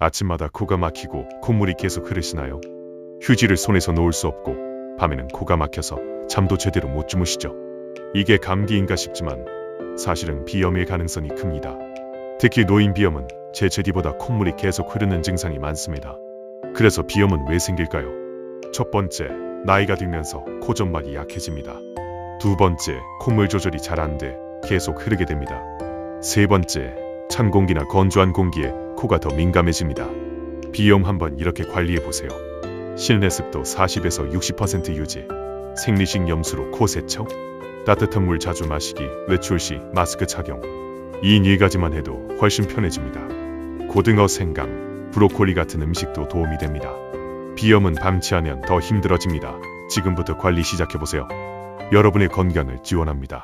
아침마다 코가 막히고 콧물이 계속 흐르시나요? 휴지를 손에서 놓을 수 없고 밤에는 코가 막혀서 잠도 제대로 못 주무시죠? 이게 감기인가 싶지만 사실은 비염일 가능성이 큽니다. 특히 노인 비염은 재채기보다 콧물이 계속 흐르는 증상이 많습니다. 그래서 비염은 왜 생길까요? 첫 번째, 나이가 들면서 코 점막이 약해집니다. 두 번째, 콧물 조절이 잘 안 돼 계속 흐르게 됩니다. 세 번째, 찬 공기나 건조한 공기에 코가 더 민감해집니다. 비염 한번 이렇게 관리해보세요. 실내 습도 40에서 60% 유지, 생리식 염수로 코 세척, 따뜻한 물 자주 마시기, 외출 시 마스크 착용. 이 4가지만 해도 훨씬 편해집니다. 고등어, 생강, 브로콜리 같은 음식도 도움이 됩니다. 비염은 방치하면 더 힘들어집니다. 지금부터 관리 시작해보세요. 여러분의 건강을 지원합니다.